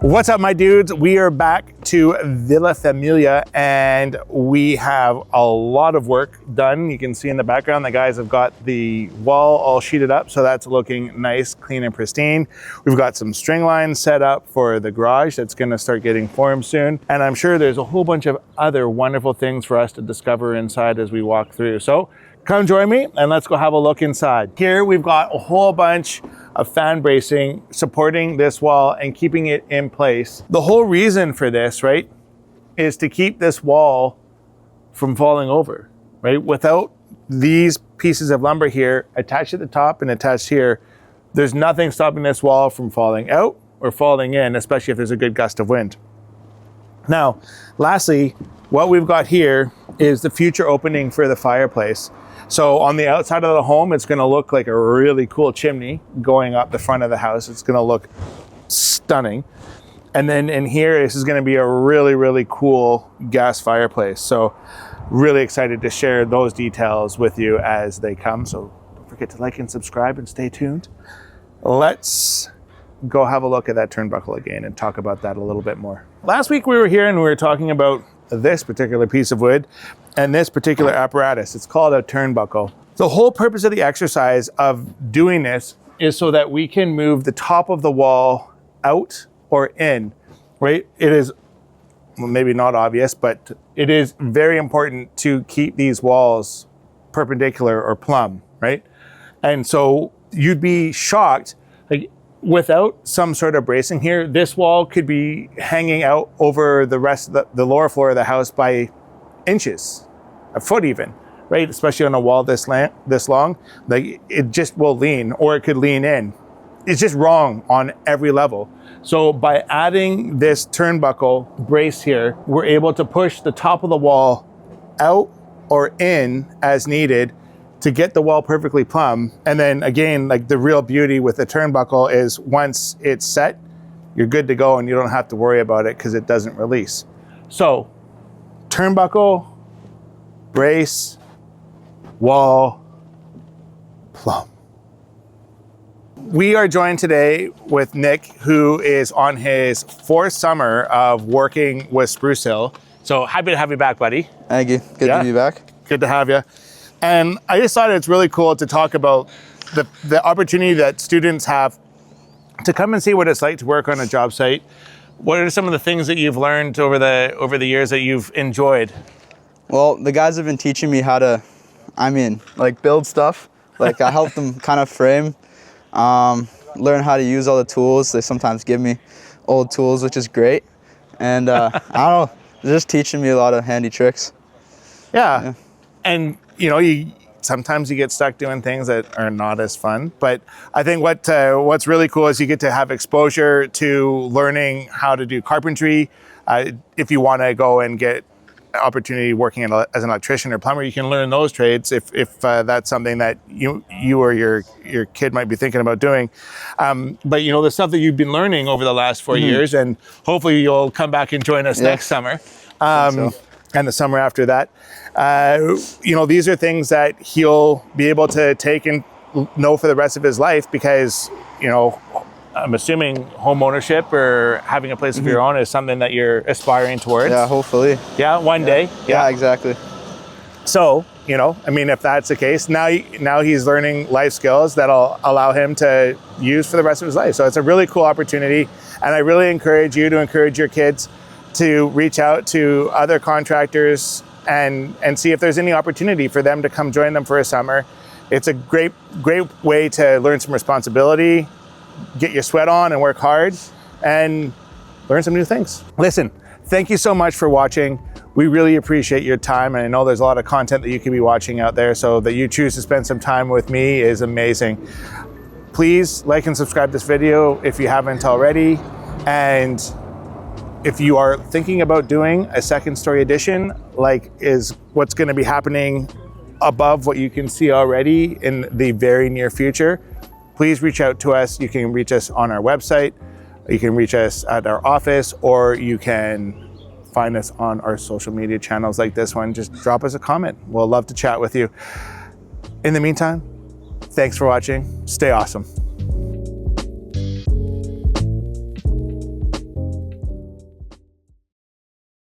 What's up, my dudes? We are back to Villa Famiglia and we have a lot of work done. You can see in the background, the guys have got the wall all sheeted up, so that's looking nice, clean, and pristine. We've got some string lines set up for the garage that's gonna start getting formed soon. And I'm sure there's a whole bunch of other wonderful things for us to discover inside as we walk through. So come join me and let's go have a look inside. Here we've got a whole bunch of fan bracing supporting this wall and keeping it in place. The whole reason for this, right, is to keep this wall from falling over, right? Without these pieces of lumber here attached at the top and attached here, there's nothing stopping this wall from falling out or falling in, especially if there's a good gust of wind. Now, lastly, what we've got here is the future opening for the fireplace. So on the outside of the home, it's gonna look like a really cool chimney going up the front of the house. It's gonna look stunning. And then in here, this is gonna be a really, really cool gas fireplace. So really excited to share those details with you as they come. So don't forget to like and subscribe and stay tuned. Let's go have a look at that turnbuckle again and talk about that a little bit more. Last week we were here and we were talking about this particular piece of wood and this particular apparatus. It's called a turnbuckle. The whole purpose of the exercise of doing this is so that we can move the top of the wall out or in, right? It is, well, maybe not obvious, but it is very important to keep these walls perpendicular or plumb, right? And so you'd be shocked, like, without some sort of bracing here, this wall could be hanging out over the rest of the lower floor of the house by inches, a foot even, right? Especially on a wall this long, like it just will lean, or it could lean in. It's just wrong on every level. So by adding this turnbuckle brace here, we're able to push the top of the wall out or in as needed to get the wall perfectly plumb. And then again, like the real beauty with the turnbuckle is once it's set, you're good to go and you don't have to worry about it because it doesn't release. So turnbuckle, brace, wall, plumb. We are joined today with Nick, who is on his 4th summer of working with Sprucehill. So happy to have you back, buddy. Thank you. Good to be back. Good to have you. And I just thought it's really cool to talk about the opportunity that students have to come and see what it's like to work on a job site. What are some of the things that you've learned over the years that you've enjoyed? Well, the guys have been teaching me how to, build stuff. Like I help them kind of frame, learn how to use all the tools. They sometimes give me old tools, which is great. And I don't know, they're just teaching me a lot of handy tricks. Yeah. And you know, sometimes you get stuck doing things that are not as fun, but I think what's really cool is you get to have exposure to learning how to do carpentry. If you want to go and get opportunity working as an electrician or plumber, you can learn those trades if that's something that you or your kid might be thinking about doing. But you know, the stuff that you've been learning over the last 4 years, and hopefully you'll come back and join us next summer. And the summer after that. You know, these are things that he'll be able to take and know for the rest of his life because, you know, I'm assuming home ownership or having a place of your own is something that you're aspiring towards. Yeah, hopefully. Yeah, one day. Yeah, exactly. So, you know, I mean, if that's the case, now he's learning life skills that'll allow him to use for the rest of his life. So it's a really cool opportunity. And I really encourage you to encourage your kids to reach out to other contractors and see if there's any opportunity for them to come join them for a summer. It's a great way to learn some responsibility, get your sweat on and work hard, and learn some new things. Listen, thank you so much for watching. We really appreciate your time, and I know there's a lot of content that you can be watching out there, so that you choose to spend some time with me is amazing. Please like and subscribe this video if you haven't already, and if you are thinking about doing a second story addition, like is what's going to be happening above what you can see already in the very near future, please reach out to us. You can reach us on our website, you can reach us at our office, or you can find us on our social media channels like this one. Just drop us a comment. We'll love to chat with you. In the meantime, thanks for watching. Stay awesome.